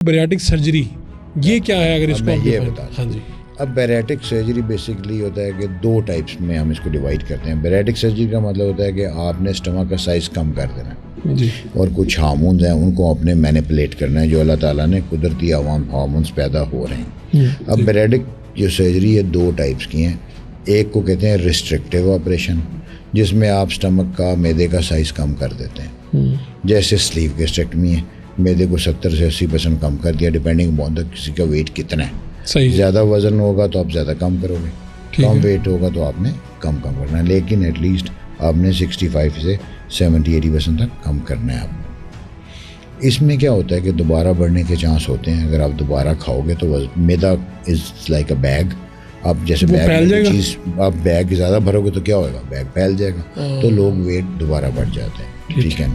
بیریاٹک surgery یہ کیا ہے اگر اس کو میں یہ بتا ہاں جی. اب بیریاٹک سرجری بیسکلی ہوتا ہے کہ دو ٹائپس میں ہم اس کو ڈیوائڈ کرتے ہیں. بیریاٹک سرجری کا مطلب ہوتا ہے کہ آپ نے اسٹمک کا سائز کم کر دینا ہے جی. اور کچھ ہارمونز ہیں ان کو اپنے مینیپولیٹ کرنا ہے جو اللہ تعالیٰ نے قدرتی ہارمونز پیدا ہو رہے ہیں. اب بیریاٹک جو سرجری ہے دو ٹائپس کی ہیں. ایک کو کہتے ہیں ریسٹرکٹیو آپریشن جس میں آپ اسٹمک کا معدے کا سائز کم کر دیتے ہیں, جیسے سلیو گیسٹریکٹمی ہے, معدے کو 70 سے 80% کم کر دیا ڈپینڈنگ آن کسی کا ویٹ کتنا ہے. صحیح. زیادہ وزن ہوگا تو آپ زیادہ کم کرو گے, کم ویٹ ہوگا تو آپ نے کم کرنا ہے, لیکن ایٹ لیسٹ آپ نے 65 سے 70-80% تک کم کرنا ہے. آپ اس میں کیا ہوتا ہے کہ دوبارہ بڑھنے کے چانس ہوتے ہیں. اگر آپ دوبارہ کھاؤ گے تو میدا از لائک اے بیگ. آپ جیسے بیگ چیز آپ بیگ زیادہ بھرو گے تو کیا ہوگا, بیگ پھیل جائے گا, تو لوگ ویٹ دوبارہ بڑھ جاتے ہیں. ٹھیک ہے,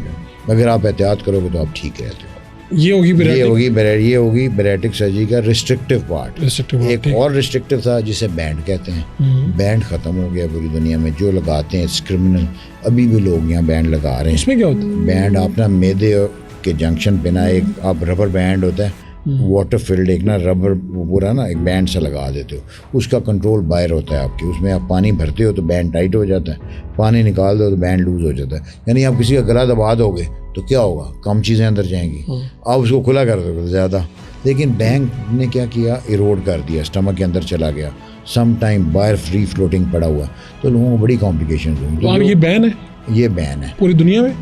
اگر آپ احتیاط کرو گے تو آپ ٹھیک رہتے ہو. یہ ہوگی بیریاٹک سرجری کا ریسٹرکٹیو پارٹ. ایک اور ریسٹرکٹیو تھا جسے بینڈ کہتے ہیں. بینڈ ختم ہو گیا پوری دنیا میں, جو لگاتے ہیں کرمنل. ابھی بھی لوگ یہاں بینڈ لگا رہے ہیں. اس میں کیا ہوتا ہے؟ بینڈ آپ نا میدے کے جنکشن پہ نا ایک آپ ربر بینڈ ہوتا ہے, واٹر فلڈ, ایک نا ربر پورا نا ایک بینڈ سے لگا دیتے ہو. اس کا کنٹرول باہر ہوتا ہے آپ کے. اس میں آپ پانی بھرتے ہو تو بینڈ ٹائٹ ہو جاتا ہے, پانی نکال دو تو بینڈ لوز ہو جاتا ہے. یعنی آپ کسی کا گلا دبا دو گے تو کیا ہوگا, کم چیزیں اندر جائیں گی. آپ اس کو کھلا کر دو گے زیادہ. لیکن بینک نے کیا کیا, ایروڈ کر دیا, اسٹمک کے اندر چلا گیا, سم ٹائم باہر فری فلوٹنگ پڑا ہوا, تو لوگوں کو بڑی کمپلیکیشنز ہوئی. تو یہ بین ہے, یہ بین ہے پوری دنیا میں.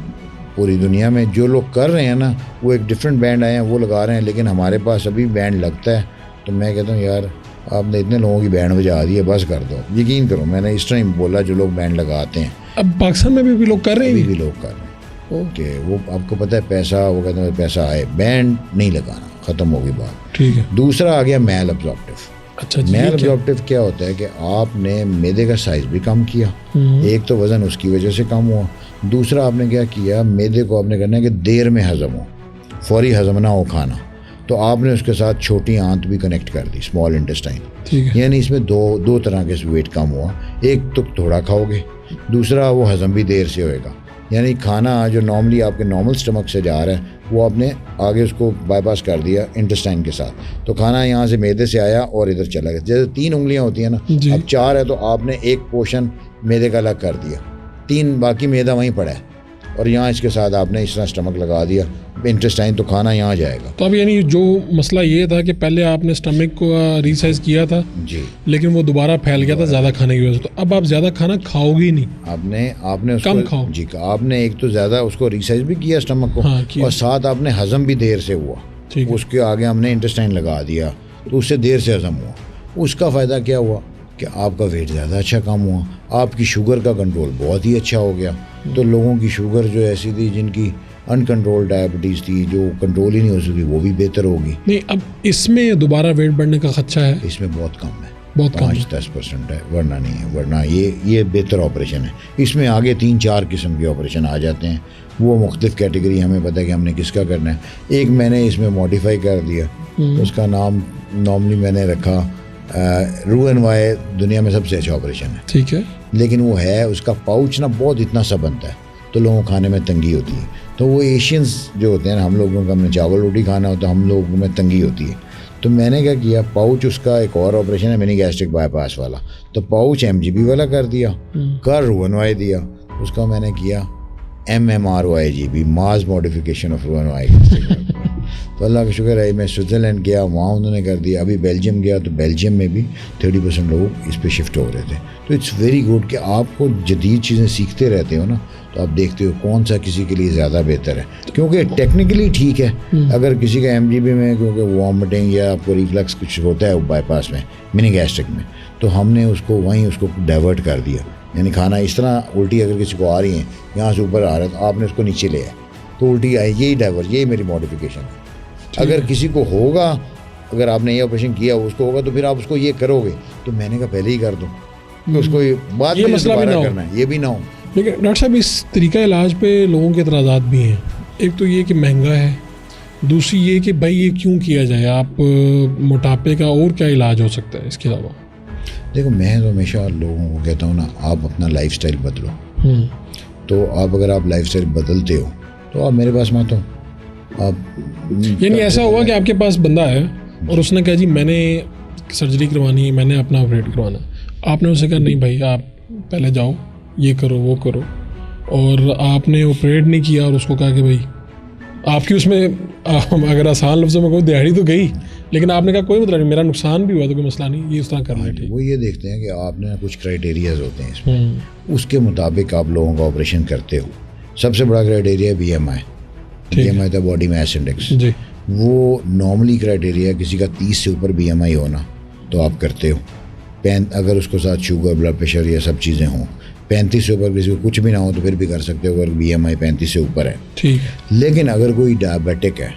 پوری دنیا میں جو لوگ کر رہے ہیں نا وہ ایک ڈفرینٹ بینڈ آئے ہیں وہ لگا رہے ہیں, لیکن ہمارے پاس ابھی بینڈ لگتا ہے. تو میں کہتا ہوں یار آپ نے اتنے لوگوں کی بینڈ بجا دی ہے, بس کر دو. یقین کرو میں نے اس ٹائم بولا جو لوگ بینڈ لگاتے ہیں. اب پاکستان میں بھی لوگ کر رہے ہیں, ابھی بھی لوگ کر رہے ہیں کہ وہ آپ کو پتہ ہے پیسہ, وہ کہتے ہیں پیسہ آئے, بینڈ نہیں لگانا, ختم ہوگی بات. ٹھیک ہے. دوسرا آ گیا میل ابزارپٹیو. اچھا, میل ابزارپٹیو کیا ہوتا ہے کہ آپ نے معدے کا سائز بھی کم کیا. ایک تو وزن اس کی وجہ سے کم ہوا, دوسرا آپ نے کیا کیا, معدے کو آپ نے کرنا ہے کہ دیر میں ہضم ہو, فوری ہضم نہ ہو کھانا. تو آپ نے اس کے ساتھ چھوٹی آنت بھی کنیکٹ کر دی, اسمال انٹسٹائن. یعنی اس میں دو طرح کے ویٹ کم ہوا. ایک تو تھوڑا کھاؤ گے, دوسرا وہ ہضم بھی دیر سے ہوئے گا. یعنی کھانا جو نارملی آپ کے نارمل اسٹمک سے جا رہا ہے وہ آپ نے آگے اس کو بائی پاس کر دیا انٹسٹائن کے ساتھ. تو کھانا یہاں سے معدے سے آیا اور ادھر چلا گیا. جیسے 3 انگلیاں ہوتی ہیں نا, اب 4 ہے تو آپ نے ایک پورشن معدے کا الگ کر دیا, 3 باقی معدہ وہیں پڑا ہے, اور یہاں اس کے ساتھ آپ نے اس طرح اسٹمک لگا دیا انٹسٹائن, تو کھانا یہاں جائے گا. تو اب یعنی جو مسئلہ یہ تھا کہ پہلے آپ نے اسٹمک کو ریسائز کیا تھا جی, لیکن وہ دوبارہ پھیل گیا تھا زیادہ کھانے کی وجہ سے, تو اب آپ زیادہ کھانا کھاؤ گے ہی نہیں. آپ نے اس کم کو کھاؤ. جی آپ نے ایک تو زیادہ اس کو ریسائز بھی کیا اسٹمک کو, اور ساتھ آپ نے ہضم بھی دیر سے ہوا. اس کے آگے ہم نے انٹسٹائن لگا دیا تو اس سے دیر سے ہضم ہوا. اس کا فائدہ کیا ہوا کہ آپ کا ویٹ زیادہ اچھا کم ہوا, آپ کی شوگر کا کنٹرول بہت ہی اچھا ہو گیا. تو لوگوں کی شوگر جو ایسی تھی جن کی ان کنٹرول ڈائبٹیز تھی, جو کنٹرول ہی نہیں ہو سکتی, وہ بھی بہتر ہوگی. نہیں, اب اس میں دوبارہ ویٹ بڑھنے کا خدشہ ہے. اس میں بہت کم ہے, بہت 5-10% ہے, ورنہ نہیں ہے. ورنہ یہ بہتر آپریشن ہے. اس میں آگے 3-4 قسم کے آپریشن آ جاتے ہیں, وہ مختلف کیٹیگری ہمیں پتہ ہے کہ ہم نے کس کا کرنا ہے. ایک میں نے اس میں موڈیفائی کر دیا, اس کا نام نارملی میں نے رکھا رو این وائی, دنیا میں سب سے اچھا آپریشن ہے. ٹھیک ہے. لیکن وہ ہے اس کا پاؤچ نا بہت اتنا سا بنتا ہے تو لوگوں کو کھانے میں تنگی ہوتی ہے. تو وہ ایشینز جو ہوتے ہیں نا, ہم لوگوں کا ہم نے چاول روٹی کھانا ہوتا ہے, ہم لوگوں میں تنگی ہوتی ہے. تو میں نے کیا کیا, پاؤچ اس کا ایک اور آپریشن ہے منی گیسٹرک بائی پاس والا, تو پاؤچ MGB والا کر دیا, کر رو این وائی دیا. اس کا میں نے کیا MMRYGB, ماس ماڈیفیکیشن آف رو این وائی. تو اللہ کا شکر ہے میں سوئٹزرلینڈ گیا, وہاں انہوں نے کر دیا. ابھی بیلجیم گیا تو بیلجیم میں بھی 30% لوگ اس پہ شفٹ ہو رہے تھے. تو اٹس ویری گڈ کہ آپ کو جدید چیزیں سیکھتے رہتے ہو نا, تو آپ دیکھتے ہو کون سا کسی کے لیے زیادہ بہتر ہے. کیونکہ ٹیکنیکلی ٹھیک ہے, اگر کسی کا MGB میں کیونکہ وامٹنگ یا آپ کو ریفلکس کچھ ہوتا ہے بائی پاس میں منی گیسٹرک میں, تو ہم نے اس کو وہیں اس کو ڈائیورٹ کر دیا. یعنی کھانا اس طرح الٹی اگر کسی کو آ رہی ہیں, یہاں سے اوپر آ رہا ہے تو آپ نے اس کو نیچے لے آئے تو الٹی آئی, یہی ڈائیورٹ, یہی میری موڈیفیکیشن ہے. اگر کسی کو ہوگا, اگر آپ نے یہ آپریشن کیا اس کو ہوگا تو پھر آپ اس کو یہ کرو گے, تو میں نے کہا پہلے ہی کر دو, اس کو بعد میں دوبارہ کرنا ہے, یہ بھی نہ ہو. لیکن ڈاکٹر صاحب اس طریقہ علاج پہ لوگوں کے اعتراضات بھی ہیں. ایک تو یہ کہ مہنگا ہے, دوسری یہ کہ بھائی یہ کیوں کیا جائے, آپ موٹاپے کا اور کیا علاج ہو سکتا ہے اس کے علاوہ. دیکھو میں تو ہمیشہ لوگوں کو کہتا ہوں نا, آپ اپنا لائف اسٹائل بدلو. تو آپ اگر آپ لائف اسٹائل بدلتے ہو تو آپ میرے پاس مت ہو, آپ یعنی ایسا ہوا کہ آپ کے پاس بندہ ہے اور اس نے کہا جی میں نے سرجری کروانی ہے, میں نے اپنا آپریٹ کروانا ہے, آپ نے اسے کہا نہیں بھائی آپ پہلے جاؤ یہ کرو وہ کرو, اور آپ نے آپریٹ نہیں کیا اور اس کو کہا کہ بھائی آپ کی اس میں اگر آسان لفظوں میں کوئی دہاڑی تو گئی, لیکن آپ نے کہا کوئی مطلب نہیں, میرا نقصان بھی ہوا تو کوئی مسئلہ نہیں, یہ اس طرح کرنا ہے ٹھیک. وہ یہ دیکھتے ہیں کہ آپ نے کچھ کرائٹیریاز ہوتے ہیں اس میں, اس کے مطابق آپ لوگوں کا آپریشن کرتے ہو. سب سے بڑا کرائٹیریا بی ایم آئی, بی ایم آئی تھا باڈی میس انڈیکس. جی وہ نارملی کرائٹیریا کسی کا 30 سے اوپر بی ایم آئی ہونا تو آپ کرتے ہو. اگر اس کو ساتھ شوگر بلڈ پریشر یہ سب چیزیں ہوں, 35 سے اوپر کسی کو کچھ بھی نہ ہو تو پھر بھی کر سکتے ہو اگر بی ایم آئی 35 سے اوپر ہے ٹھیک. لیکن اگر کوئی ڈائبیٹک ہے,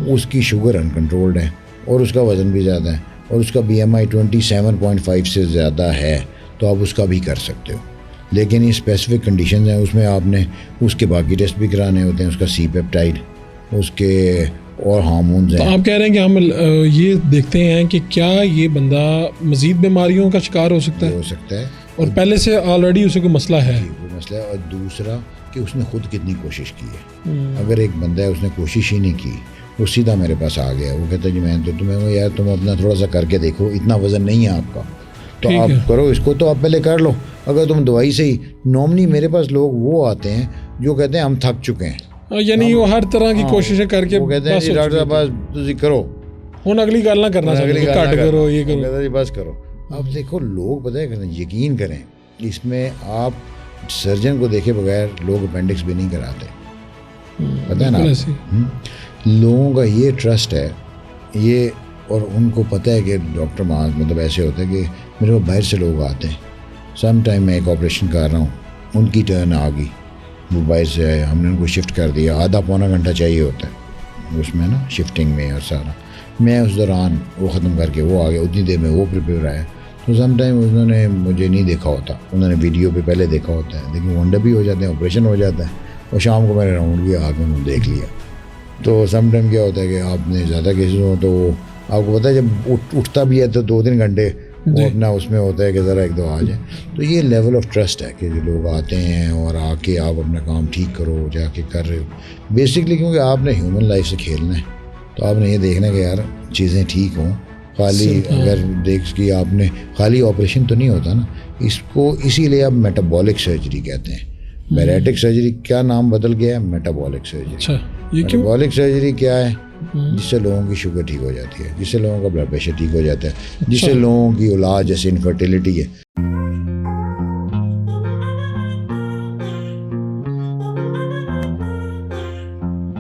اس کی شوگر انکنٹرولڈ ہے اور اس کا وزن بھی زیادہ ہے اور اس کا بی ایم آئی 27.5 سے زیادہ ہے تو آپ اس کا بھی کر سکتے ہو. لیکن یہ اسپیسیفک کنڈیشنز ہیں, اس میں آپ نے اس کے باقی ٹیسٹ بھی کرانے ہوتے ہیں, اس کا سی پیپٹائڈ, اس کے اور ہارمونز ہیں. تو آپ کہہ رہے ہیں کہ ہم یہ دیکھتے ہیں کہ کیا یہ بندہ مزید بیماریوں کا شکار ہو سکتا ہے, ہو سکتا ہے اور پہلے سے آلریڈی اسے کوئی مسئلہ ہے. کوئی مسئلہ ہے, اور دوسرا کہ اس نے خود کتنی کوشش کی ہے. اگر ایک بندہ ہے اس نے کوشش ہی نہیں کی, وہ سیدھا میرے پاس آ گیا, وہ کہتا ہے جی میں تو تمہیں یار تم اپنا تھوڑا سا کر کے دیکھو, اتنا وزن نہیں ہے آپ کا تو آپ کرو اس کو, تو آپ پہلے کر لو. اگر تم دوائی سے ہی, نارملی میرے پاس لوگ وہ آتے ہیں جو کہتے ہیں ہم تھک چکے ہیں, یعنی وہ ہر طرح کی کوششیں کر کے وہ کہتے ہیں جی ڈاکٹر صاحب بس تسی کرو, ہوں اگلی گل نہ کرنا, کٹ کرو یہ کرو, کہتا جی بس کرو. اب دیکھو لوگ پتہ ہے یقین کریں اس میں, آپ سرجن کو دیکھے بغیر لوگ اپینڈکس بھی نہیں کراتے, پتہ ہے نا. لوگوں کا یہ ٹرسٹ ہے یہ, اور ان کو پتہ ہے کہ ڈاکٹر مطلب ایسے ہوتا ہے کہ میرے کو باہر سے لوگ آتے ہیں, سم ٹائم میں ایک آپریشن کر رہا ہوں, ان کی ٹرن آ گئی, وہ باہر سے آئے, ہم نے ان کو شفٹ کر دیا, آدھا پونا گھنٹہ چاہیے ہوتا ہے اس میں نا شفٹنگ میں, اور سارا میں اس دوران وہ ختم کر کے وہ آ گیا, اتنی دیر میں وہ پریپیئر آیا. تو سم ٹائم انہوں نے مجھے نہیں دیکھا ہوتا, انہوں نے ویڈیو پہ پہلے دیکھا ہوتا ہے, لیکن ونڈر بھی ہو جاتے ہیں, آپریشن ہو جاتا ہے, اور شام کو میں نے راؤنڈ کیا, آ کے انہوں نے دیکھ لیا. تو سم ٹائم کیا ہوتا ہے کہ آپ نے زیادہ کیسز ہوں تو آپ کو پتہ ہے جب اٹھتا بھی ہے تو 2-3 گھنٹے وہ اپنا اس میں ہوتا ہے کہ ذرا ایک دو آ جائیں. تو یہ لیول آف ٹرسٹ ہے کہ جو لوگ آتے ہیں اور آ کے آپ اپنا کام ٹھیک کرو, جا کے کر رہے ہو بیسکلی, کیونکہ آپ نے ہیومن لائف سے کھیلنا ہے, تو آپ نے یہ دیکھنا ہے کہ یار چیزیں ٹھیک ہوں. خالی اگر دیکھ کہ آپ نے خالی آپریشن تو نہیں ہوتا نا, اس کو اسی لیے آپ میٹابولک سرجری کہتے ہیں. بیریٹک سرجری کیا نام بدل گیا ہے, میٹابولک سرجری. میٹابولک سرجری کیا ہے, جس سے لوگوں کی شوگر ٹھیک ہو جاتی ہے, جس سے لوگوں کا بلڈ پریشر ٹھیک ہو جاتا ہے, جس سے لوگوں کی اولاد جیسے انفرٹیلیٹی ہے